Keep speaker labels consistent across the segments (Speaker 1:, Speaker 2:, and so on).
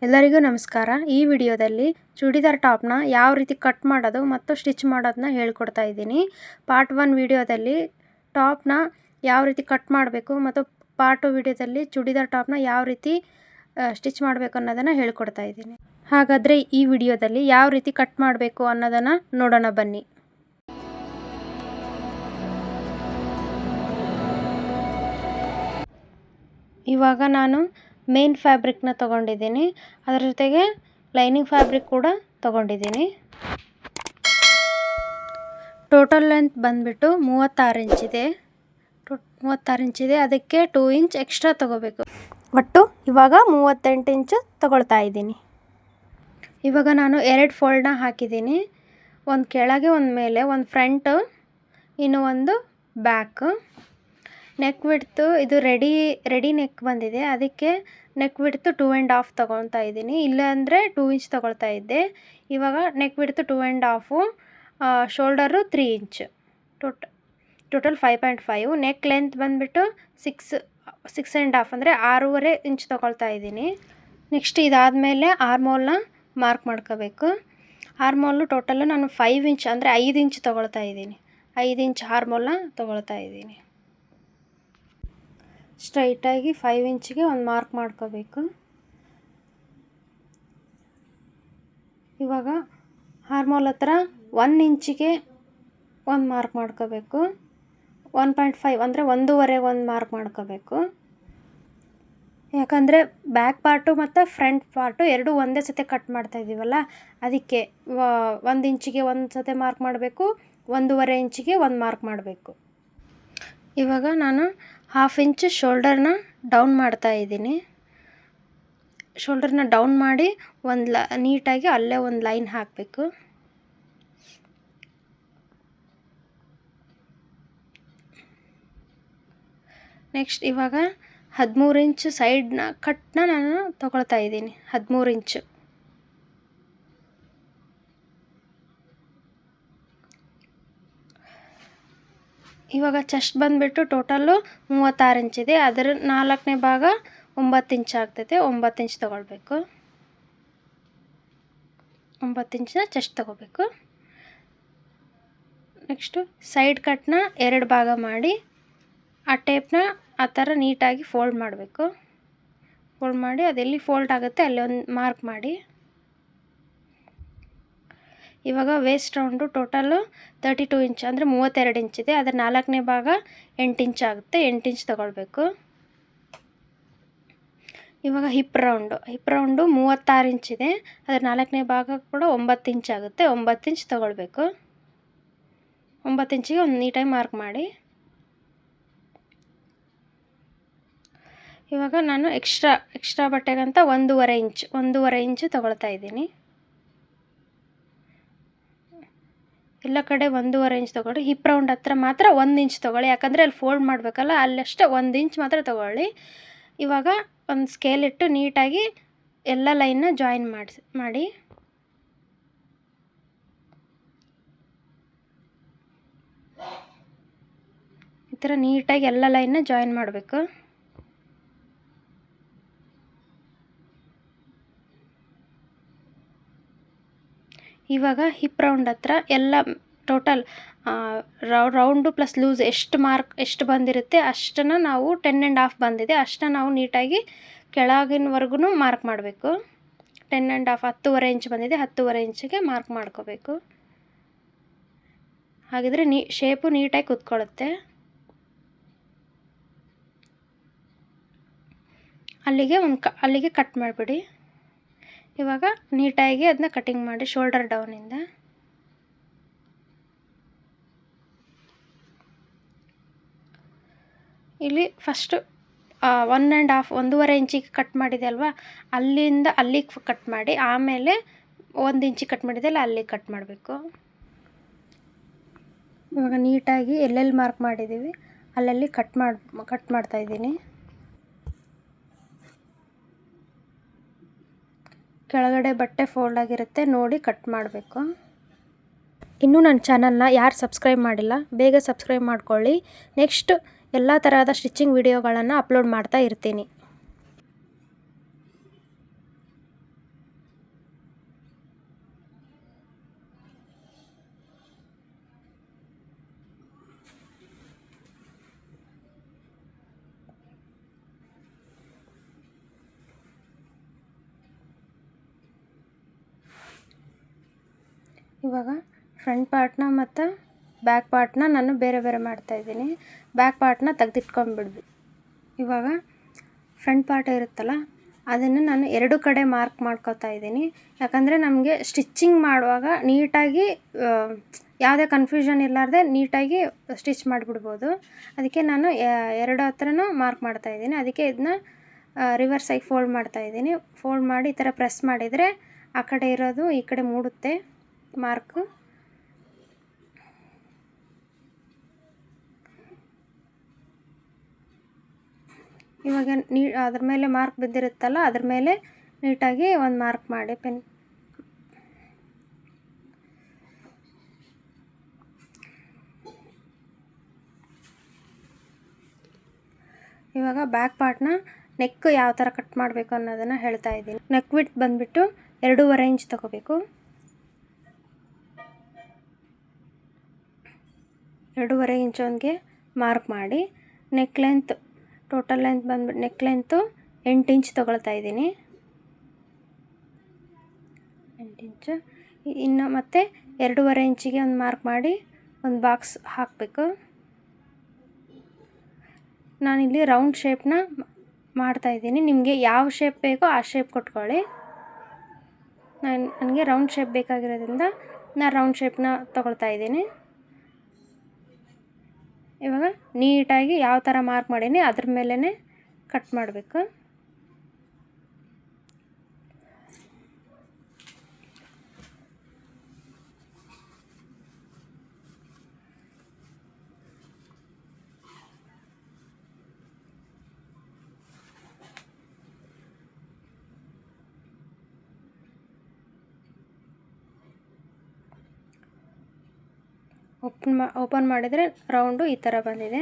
Speaker 1: ಎಲ್ಲರಿಗೂ ನಮಸ್ಕಾರ. ಈ ವಿಡಿಯೋದಲ್ಲಿ ಚೂಡಿದಾರ್ ಟಾಪ್ನ ಯಾವ ರೀತಿ ಕಟ್ ಮಾಡೋದು ಮತ್ತು ಸ್ಟಿಚ್ ಮಾಡೋದನ್ನ ಹೇಳ್ಕೊಡ್ತಾ ಇದ್ದೀನಿ. ಪಾರ್ಟ್ 1 ವಿಡಿಯೋದಲ್ಲಿ ಟಾಪ್ನ ಯಾವ ರೀತಿ ಕಟ್ ಮಾಡಬೇಕು ಮತ್ತು ಪಾರ್ಟ್ 2 ವಿಡಿಯೋದಲ್ಲಿ ಚೂಡಿದಾರ್ ಟಾಪ್ನ ಯಾವ ರೀತಿ ಸ್ಟಿಚ್ ಮಾಡಬೇಕು ಅನ್ನೋದನ್ನು ಹೇಳ್ಕೊಡ್ತಾ ಇದ್ದೀನಿ. ಹಾಗಾದರೆ ಈ ವಿಡಿಯೋದಲ್ಲಿ ಯಾವ ರೀತಿ ಕಟ್ ಮಾಡಬೇಕು ಅನ್ನೋದನ್ನು ನೋಡೋಣ ಬನ್ನಿ. ಇವಾಗ ನಾನು ಮೇನ್ ಫ್ಯಾಬ್ರಿಕ್ನ ತೊಗೊಂಡಿದ್ದೀನಿ, ಅದರ ಜೊತೆಗೆ ಲೈನಿಂಗ್ ಫ್ಯಾಬ್ರಿಕ್ ಕೂಡ ತೊಗೊಂಡಿದ್ದೀನಿ. ಟೋಟಲ್ ಲೆಂತ್ ಬಂದುಬಿಟ್ಟು 36 ಇಂಚಿದೆ. 36 ಇಂಚಿದೆ, ಅದಕ್ಕೆ 2 ಇಂಚ್ ಎಕ್ಸ್ಟ್ರಾ ತೊಗೋಬೇಕು. ಒಟ್ಟು ಇವಾಗ 38 ಇಂಚು ತೊಗೊಳ್ತಾ ಇದ್ದೀನಿ. ಇವಾಗ ನಾನು 2 ಫೋಲ್ಡ್ನ ಹಾಕಿದ್ದೀನಿ. ಒಂದು ಕೆಳಗೆ, ಒಂದು ಮೇಲೆ, ಒಂದು ಫ್ರಂಟು, ಇನ್ನು ಒಂದು ಬ್ಯಾಕು. ನೆಕ್ ವಿಡ್ತು ಇದು ರೆಡಿ ನೆಕ್ ಬಂದಿದೆ, ಅದಕ್ಕೆ ನೆಕ್ ವಿಡ್ತು 2.5 ತೊಗೊಳ್ತಾ ಇದ್ದೀನಿ. ಇಲ್ಲಾಂದರೆ 2 ಇಂಚ್ ತೊಗೊಳ್ತಾ ಇದ್ದೆ. ಇವಾಗ neck width 2.5, shoulder 3 inch, total 5.5. Neck length ಬಂದುಬಿಟ್ಟು 6.5 ಅಂದರೆ 6.5 ಇಂಚ್ ತೊಗೊಳ್ತಾ ಇದ್ದೀನಿ. ನೆಕ್ಸ್ಟ್ ಇದಾದಮೇಲೆ ಆರ್ಮೋಲ್ನ ಮಾರ್ಕ್ ಮಾಡ್ಕೋಬೇಕು. ಆರ್ಮೋಲು ಟೋಟಲು ನಾನು 5 ಇಂಚ್ ಅಂದರೆ 5 ಇಂಚ್ ತೊಗೊಳ್ತಾ ಇದ್ದೀನಿ. 5 ಇಂಚ್ ಆರ್ಮೋಲ್ನ ತೊಗೊಳ್ತಾ ಇದ್ದೀನಿ. ಸ್ಟ್ರೈಟಾಗಿ 5 ಇಂಚಿಗೆ ಒಂದು ಮಾರ್ಕ್ ಮಾಡ್ಕೋಬೇಕು. ಇವಾಗ ಆರ್ಮೋಲ್ ಹತ್ರ 1 ಇಂಚಿಗೆ ಒಂದು ಮಾರ್ಕ್ ಮಾಡ್ಕೋಬೇಕು. 1.5 ಅಂದರೆ 1.5 ಒಂದು ಮಾರ್ಕ್ ಮಾಡ್ಕೋಬೇಕು. ಯಾಕಂದರೆ ಬ್ಯಾಕ್ ಪಾರ್ಟು ಮತ್ತು ಫ್ರಂಟ್ ಪಾರ್ಟು ಎರಡೂ ಒಂದೇ ಸತಿ ಕಟ್ ಮಾಡ್ತಾ ಇದ್ದೀವಲ್ಲ, ಅದಕ್ಕೆ 1 ಇಂಚಿಗೆ ಒಂದು ಸತಿ ಮಾರ್ಕ್ ಮಾಡಬೇಕು, 1.5 ಇಂಚಿಗೆ ಒಂದು ಮಾರ್ಕ್ ಮಾಡಬೇಕು. ಇವಾಗ ನಾನು 1/2 ಇಂಚ್ ಶೋಲ್ಡರ್ನ ಡೌನ್ ಮಾಡ್ತಾ ಇದ್ದೀನಿ. ಶೋಲ್ಡರ್ನ ಡೌನ್ ಮಾಡಿ ನೀಟಾಗಿ ಅಲ್ಲೇ ಒಂದು ಲೈನ್ ಹಾಕಬೇಕು. ನೆಕ್ಸ್ಟ್ ಇವಾಗ 13 ಇಂಚ್ ಸೈಡ್ನ ಕಟ್ನ ನಾನು ತೊಗೊಳ್ತಾ ಇದ್ದೀನಿ. 13 ಇಂಚು. ಇವಾಗ ಚೆಸ್ಟ್ ಬಂದುಬಿಟ್ಟು ಟೋಟಲ್ಲು 36 ಇಂಚಿದೆ, ಅದರ 4ನೇ ಭಾಗ 9 ಇಂಚ್ ಆಗ್ತೈತೆ. 9 ಇಂಚ್ ತೊಗೊಳ್ಬೇಕು. 9 ಇಂಚಿನ ಚೆಸ್ಟ್ ತೊಗೋಬೇಕು. ನೆಕ್ಸ್ಟು ಸೈಡ್ ಕಟ್ನ 2 ಭಾಗ ಮಾಡಿ ಆ ಟೇಪ್ನ ಆ ಥರ ನೀಟಾಗಿ ಫೋಲ್ಡ್ ಮಾಡಬೇಕು. ಫೋಲ್ಡ್ ಮಾಡಿ ಅದೆಲ್ಲಿ ಫೋಲ್ಡ್ ಆಗುತ್ತೆ ಅಲ್ಲಿ ಒಂದು ಮಾರ್ಕ್ ಮಾಡಿ. ಇವಾಗ ವೇಸ್ಟ್ ರೌಂಡು ಟೋಟಲ್ಲು 32 ಇಂಚ್ ಅಂದರೆ 32 ಇಂಚಿದೆ, ಅದರ 4ನೇ ಭಾಗ 8 ಇಂಚ್ ಆಗುತ್ತೆ. 8 ಇಂಚ್ ತೊಗೊಳ್ಬೇಕು. ಇವಾಗ ಹಿಪ್ ರೌಂಡು 36 ಇಂಚಿದೆ, ಅದರ 4ನೇ ಭಾಗ ಕೂಡ 9 ಇಂಚ್ ಆಗುತ್ತೆ. 9 ಇಂಚ್ ತೊಗೊಳ್ಬೇಕು. 9 ಇಂಚಿಗೆ ಒಂದು ನೀಟಾಗಿ ಮಾರ್ಕ್ ಮಾಡಿ. ಇವಾಗ ನಾನು ಎಕ್ಸ್ಟ್ರಾ ಬಟ್ಟೆಗಂತ 1.5 ಇಂಚು ತೊಗೊಳ್ತಾ ಇದ್ದೀನಿ. ಎಲ್ಲ ಕಡೆ 1.5 ಇಂಚ್ ತೊಗೊಳ್ಳಿ. ಹಿಪ್ ರೌಂಡ್ ಹತ್ರ ಮಾತ್ರ 1 ಇಂಚ್ ತೊಗೊಳ್ಳಿ, ಯಾಕಂದರೆ ಅಲ್ಲಿ ಫೋಲ್ಡ್ ಮಾಡಬೇಕಲ್ಲ, ಅಲ್ಲಷ್ಟೇ 1 ಇಂಚ್ ಮಾತ್ರ ತೊಗೊಳ್ಳಿ. ಇವಾಗ ಒಂದು ಸ್ಕೇಲ್ ಇಟ್ಟು ನೀಟಾಗಿ ಎಲ್ಲ ಲೈನ್ನ ಜಾಯಿನ್ ಮಾಡಿ. ಈ ಥರ ನೀಟಾಗಿ ಎಲ್ಲ ಲೈನ್ನ ಜಾಯಿನ್ ಮಾಡಬೇಕು. ಇವಾಗ ಹಿಪ್ ರೌಂಡ್ ಹತ್ರ ಎಲ್ಲ ಟೋಟಲ್ ರೌಂಡು ಪ್ಲಸ್ ಲೂಸ್ ಎಷ್ಟು ಬಂದಿರುತ್ತೆ ಅಷ್ಟನ್ನು ನಾವು 10.5 ಬಂದಿದೆ, ಅಷ್ಟನ್ನು ನಾವು ನೀಟಾಗಿ ಕೆಳಗಿನವರೆಗೂ ಮಾರ್ಕ್ ಮಾಡಬೇಕು. 10.5 10.5 ಇಂಚ್ ಬಂದಿದೆ, 10.5 ಇಂಚಿಗೆ ಮಾರ್ಕ್ ಮಾಡ್ಕೋಬೇಕು. ಹಾಗಿದ್ರೆ ಶೇಪು ನೀಟಾಗಿ ಕೂತ್ಕೊಳ್ಳುತ್ತೆ. ಅಲ್ಲಿಗೆ ಕಟ್ ಮಾಡಿಬಿಡಿ. ಇವಾಗ ನೀಟಾಗಿ ಅದನ್ನ ಕಟಿಂಗ್ ಮಾಡಿ ಶೋಲ್ಡರ್ ಡೌನಿಂದ. ಇಲ್ಲಿ ಫಸ್ಟು 1.5 ಇಂಚಿಗೆ ಕಟ್ ಮಾಡಿದೆ ಅಲ್ವಾ, ಅಲ್ಲಿಂದ ಅಲ್ಲಿಗೆ ಕಟ್ ಮಾಡಿ, ಆಮೇಲೆ 1 ಇಂಚಿಗೆ ಕಟ್ ಮಾಡಿದೆ ಅಲ್ಲ ಅಲ್ಲಿಗೆ ಕಟ್ ಮಾಡಬೇಕು. ಇವಾಗ ನೀಟಾಗಿ ಎಲ್ಲೆಲ್ಲಿ ಮಾರ್ಕ್ ಮಾಡಿದ್ದೀವಿ ಅಲ್ಲಲ್ಲಿ ಕಟ್ ಮಾಡ್ತಾ ಇದ್ದೀನಿ. ಕೆಳಗಡೆ ಬಟ್ಟೆ ಫೋಲ್ಡ್ ಆಗಿರುತ್ತೆ, ನೋಡಿ ಕಟ್ ಮಾಡಬೇಕು. ಇನ್ನೂ ನನ್ನ ಚಾನಲ್ನ ಯಾರು ಸಬ್ಸ್ಕ್ರೈಬ್ ಮಾಡಿಲ್ಲ ಬೇಗ ಸಬ್ಸ್ಕ್ರೈಬ್ ಮಾಡ್ಕೊಳ್ಳಿ. ನೆಕ್ಸ್ಟ್ ಎಲ್ಲ ತರಹದ ಸ್ಟಿಚಿಂಗ್ ವಿಡಿಯೋಗಳನ್ನು ಅಪ್ಲೋಡ್ ಮಾಡ್ತಾ ಇರ್ತೀನಿ. ಇವಾಗ ಫ್ರಂಟ್ ಪಾರ್ಟ್ನ ಮತ್ತು ಬ್ಯಾಕ್ ಪಾರ್ಟ್ನ ನಾನು ಬೇರೆ ಬೇರೆ ಮಾಡ್ತಾಯಿದ್ದೀನಿ. ಬ್ಯಾಕ್ ಪಾರ್ಟ್ನ ತೆಗೆದಿಟ್ಕೊಂಡ್ಬಿಡ್ವಿ. ಇವಾಗ ಫ್ರಂಟ್ ಪಾರ್ಟ್ ಇರುತ್ತಲ್ಲ ಅದನ್ನು ನಾನು ಎರಡು ಕಡೆ ಮಾರ್ಕ್ ಮಾಡ್ಕೋತಾ ಇದ್ದೀನಿ. ಯಾಕಂದರೆ ನಮಗೆ ಸ್ಟಿಚ್ಚಿಂಗ್ ಮಾಡುವಾಗ ನೀಟಾಗಿ ಯಾವುದೇ ಕನ್ಫ್ಯೂಷನ್ ಇರಲಾರ್ದೆ ನೀಟಾಗಿ ಸ್ಟಿಚ್ ಮಾಡಿಬಿಡ್ಬೋದು. ಅದಕ್ಕೆ ನಾನು ಎರಡು ಹತ್ರನೂ ಮಾರ್ಕ್ ಮಾಡ್ತಾಯಿದ್ದೀನಿ. ಅದಕ್ಕೆ ಇದನ್ನ ರಿವರ್ಸಾಗಿ ಫೋಲ್ಡ್ ಮಾಡ್ತಾಯಿದ್ದೀನಿ. ಫೋಲ್ಡ್ ಮಾಡಿ ಈ ಥರ ಪ್ರೆಸ್ ಮಾಡಿದರೆ ಆ ಕಡೆ ಇರೋದು ಈ ಕಡೆ ಮೂಡುತ್ತೆ ಮಾರ್ಕು. ಇವಾಗ ಅದ್ರ ಮೇಲೆ ಮಾರ್ಕ್ ಬಿದ್ದಿರುತ್ತಲ್ಲ ಅದ್ರ ಮೇಲೆ ನೀಟಾಗಿ ಒಂದು ಮಾರ್ಕ್ ಮಾಡಿ ಪೆನ್. ಇವಾಗ ಬ್ಯಾಕ್ ಪಾರ್ಟ್ನ ನೆಕ್ ಯಾವ ಥರ ಕಟ್ ಮಾಡಬೇಕು ಅನ್ನೋದನ್ನು ಹೇಳ್ತಾ ಇದ್ದೀನಿ. ನೆಕ್ ವಿಡ್ತ್ ಬಂದುಬಿಟ್ಟು 2.5 ಇಂಚ್ ತೊಗೋಬೇಕು. 2.5 ಇಂಚೊಂದಿಗೆ ಮಾರ್ಕ್ ಮಾಡಿ ನೆಕ್ ಲೆಂತ್ ಟೋಟಲ್ ಲೆಂತ್ ಬಂದ್ಬಿಟ್ಟು ನೆಕ್ ಲೆಂತು 8 ಇಂಚ್ ತೊಗೊಳ್ತಾ ಇದ್ದೀನಿ. 8 ಇಂಚು. ಇನ್ನು ಮತ್ತೆ 2.5 ಇಂಚಿಗೆ ಒಂದು ಮಾರ್ಕ್ ಮಾಡಿ ಒಂದು ಬಾಕ್ಸ್ ಹಾಕಬೇಕು. ನಾನಿಲ್ಲಿ ರೌಂಡ್ ಶೇಪ್ನ ಮಾಡ್ತಾಯಿದ್ದೀನಿ. ನಿಮಗೆ ಯಾವ ಶೇಪ್ ಬೇಕೋ ಆ ಶೇಪ್ ಕೊಟ್ಕೊಳ್ಳಿ. ನನಗೆ ರೌಂಡ್ ಶೇಪ್ ಬೇಕಾಗಿರೋದ್ರಿಂದ ನಾನು ರೌಂಡ್ ಶೇಪ್ನ ತೊಗೊಳ್ತಾ ಇದ್ದೀನಿ. ಇವಾಗ ನೀಟಾಗಿ ಯಾವ ಥರ ಮಾರ್ಕ್ ಮಾಡೀನಿ ಅದ್ರ ಮೇಲೇ ಕಟ್ ಮಾಡಬೇಕು. ಓಪನ್ ಮಾಡಿದರೆ ರೌಂಡು ಈ ಥರ ಬಂದಿದೆ.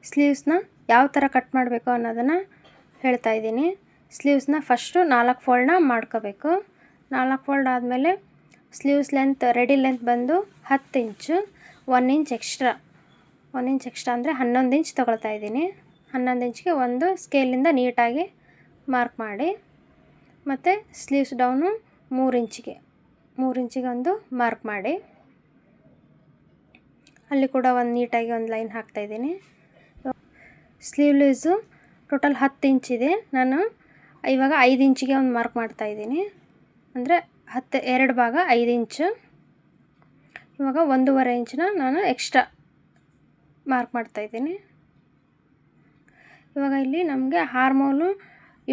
Speaker 1: ಸ್ಲೀವ್ಸ್ನ ಯಾವ ಥರ ಕಟ್ ಮಾಡಬೇಕು ಅನ್ನೋದನ್ನು ಹೇಳ್ತಾ ಇದ್ದೀನಿ. ಸ್ಲೀವ್ಸ್ನ ಫಸ್ಟು 4 ಫೋಲ್ಡ್ನ ಮಾಡ್ಕೋಬೇಕು. 4 ಫೋಲ್ಡ್ ಆದಮೇಲೆ ಸ್ಲೀವ್ಸ್ ಲೆಂತ್ ರೆಡಿ ಲೆಂತ್ ಬಂದು 10 ಇಂಚು. 1 ಇಂಚ್ ಎಕ್ಸ್ಟ್ರಾ 1 ಇಂಚ್ ಎಕ್ಸ್ಟ್ರಾ ಅಂದರೆ 11 ಇಂಚ್ ತೊಗೊಳ್ತಾ ಇದ್ದೀನಿ. 11 ಇಂಚ್ಗೆ ಒಂದು ಸ್ಕೇಲಿಂದ ನೀಟಾಗಿ ಮಾರ್ಕ್ ಮಾಡಿ, ಮತ್ತು ಸ್ಲೀವ್ಸ್ ಡೌನು 3 ಇಂಚಿಗೆ ಒಂದು ಮಾರ್ಕ್ ಮಾಡಿ, ಅಲ್ಲಿ ಕೂಡ ಒಂದು ನೀಟಾಗಿ ಒಂದು ಲೈನ್ ಹಾಕ್ತಾಯಿದ್ದೀನಿ. ಸ್ಲೀವ್ ಲೂಸು ಟೋಟಲ್ 10 ಇಂಚಿದೆ. ನಾನು ಇವಾಗ 5 ಇಂಚಿಗೆ ಒಂದು ಮಾರ್ಕ್ ಮಾಡ್ತಾಯಿದ್ದೀನಿ. ಅಂದರೆ 2 ಭಾಗ 5 ಇಂಚು. ಇವಾಗ 1.5 ಇಂಚನ್ನ ನಾನು ಎಕ್ಸ್ಟ್ರಾ ಮಾರ್ಕ್ ಮಾಡ್ತಾಯಿದ್ದೀನಿ. ಇವಾಗ ಇಲ್ಲಿ ನಮಗೆ ಆರ್ಮೋಲು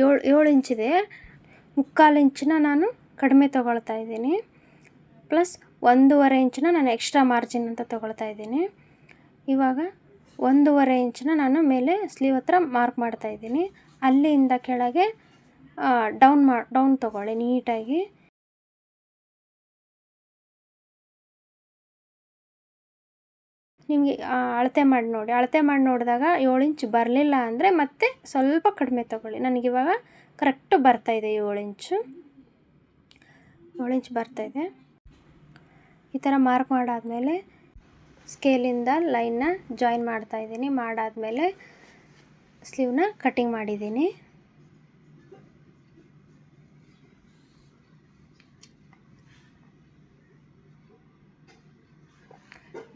Speaker 1: 7 ಇಂಚಿದೆ. 3/4 ಇಂಚನ್ನ ನಾನು ಕಡಿಮೆ ತೊಗೊಳ್ತಾ ಇದ್ದೀನಿ. ಪ್ಲಸ್ 1.5 ಇಂಚನ್ನ ನಾನು ಎಕ್ಸ್ಟ್ರಾ ಮಾರ್ಜಿನ್ ಅಂತ ತೊಗೊಳ್ತಾ ಇದ್ದೀನಿ. ಇವಾಗ 1.5 ಇಂಚನ್ನ ನಾನು ಮೇಲೆ ಸ್ಲೀವ್ ಹತ್ರ ಮಾರ್ಕ್ ಮಾಡ್ತಾಯಿದ್ದೀನಿ. ಅಲ್ಲಿಂದ ಕೆಳಗೆ ಡೌನ್ ತೊಗೊಳ್ಳಿ ನೀಟಾಗಿ. ನಿಮಗೆ ಅಳತೆ ಮಾಡಿ ನೋಡಿ. ಅಳತೆ ಮಾಡಿ ನೋಡಿದಾಗ 7 ಇಂಚ್ ಬರಲಿಲ್ಲ ಅಂದರೆ ಮತ್ತೆ ಸ್ವಲ್ಪ ಕಡಿಮೆ ತೊಗೊಳ್ಳಿ. ನನಗಿವಾಗ ಕರೆಕ್ಟು ಬರ್ತಾಯಿದೆ 7 ಇಂಚು ಬರ್ತಾಯಿದೆ. ಈ ಥರ ಮಾರ್ಕ್ ಮಾಡಾದಮೇಲೆ ಸ್ಕೇಲಿಂದ ಲೈನ್ನ ಜಾಯಿನ್ ಮಾಡ್ತಾಯಿದ್ದೀನಿ. ಮಾಡಾದಮೇಲೆ ಸ್ಲೀವ್ನ ಕಟ್ಟಿಂಗ್ ಮಾಡಿದ್ದೀನಿ.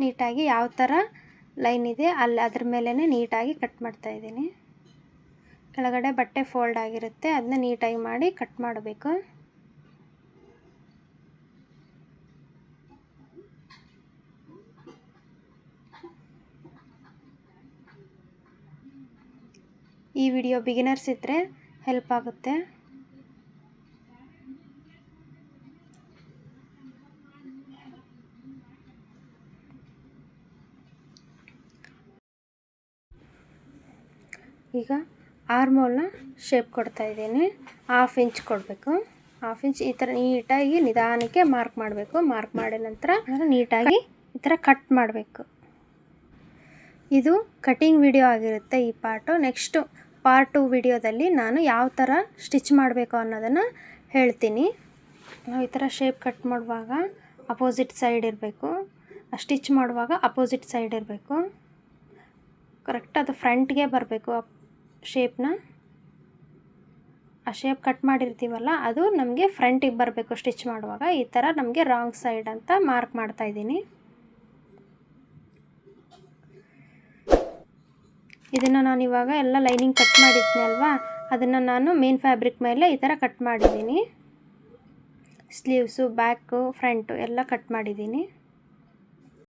Speaker 1: ನೀಟಾಗಿ ಯಾವ ಥರ ಲೈನ್ ಇದೆ ಅದ್ರ ಮೇಲೇ ನೀಟಾಗಿ ಕಟ್ ಮಾಡ್ತಾಯಿದ್ದೀನಿ. ಕೆಳಗಡೆ ಬಟ್ಟೆ ಫೋಲ್ಡ್ ಆಗಿರುತ್ತೆ, ಅದನ್ನ ನೀಟಾಗಿ ಮಾಡಿ ಕಟ್ ಮಾಡಬೇಕು. ಈ ವಿಡಿಯೋ ಬಿಗಿನರ್ಸ್ ಇದ್ದರೆ ಹೆಲ್ಪ್ ಆಗುತ್ತೆ. ಈಗ ಆರ್ಮೋಲ್ನ ಶೇಪ್ ಕೊಡ್ತಾಯಿದ್ದೀನಿ. 1/2 ಇಂಚ್ ಕೊಡಬೇಕು. 1/2 ಇಂಚ್ ಈ ಥರ ನೀಟಾಗಿ ನಿಧಾನಕ್ಕೆ ಮಾರ್ಕ್ ಮಾಡಬೇಕು. ಮಾರ್ಕ್ ಮಾಡಿದ ನಂತರ ನೀಟಾಗಿ ಈ ಥರ ಕಟ್ ಮಾಡಬೇಕು. ಇದು ಕಟಿಂಗ್ ವಿಡಿಯೋ ಆಗಿರುತ್ತೆ ಈ ಪಾರ್ಟು. ನೆಕ್ಸ್ಟು ಪಾರ್ಟ್ 2 ವಿಡಿಯೋದಲ್ಲಿ ನಾನು ಯಾವ ಥರ ಸ್ಟಿಚ್ ಮಾಡಬೇಕು ಅನ್ನೋದನ್ನು ಹೇಳ್ತೀನಿ. ನಾವು ಈ ಥರ ಶೇಪ್ ಕಟ್ ಮಾಡುವಾಗ ಅಪೋಸಿಟ್ ಸೈಡ್ ಇರಬೇಕು, ಸ್ಟಿಚ್ ಮಾಡುವಾಗ ಅಪೋಸಿಟ್ ಸೈಡ್ ಇರಬೇಕು. ಕರೆಕ್ಟ್ ಅದು ಫ್ರಂಟ್ಗೆ ಬರಬೇಕು ಶೇಪ್ನ. ಆ ಶೇಪ್ ಕಟ್ ಮಾಡಿರ್ತೀವಲ್ಲ ಅದು ನಮಗೆ ಫ್ರಂಟಿಗೆ ಬರಬೇಕು ಸ್ಟಿಚ್ ಮಾಡುವಾಗ. ಈ ಥರ ನಮಗೆ ರಾಂಗ್ ಸೈಡ್ ಅಂತ ಮಾರ್ಕ್ ಮಾಡ್ತಾಯಿದ್ದೀನಿ. ಇದನ್ನು ನಾನು ಇವಾಗ ಎಲ್ಲ ಲೈನಿಂಗ್ ಕಟ್ ಮಾಡಿದ್ನಿ ಅಲ್ವಾ, ಅದನ್ನು ನಾನು ಮೇನ್ ಫ್ಯಾಬ್ರಿಕ್ ಮೇಲೆ ಈ ಥರ ಕಟ್ ಮಾಡಿದ್ದೀನಿ. ಸ್ಲೀವ್ಸು, ಬ್ಯಾಕು, ಫ್ರಂಟು ಎಲ್ಲ ಕಟ್ ಮಾಡಿದ್ದೀನಿ.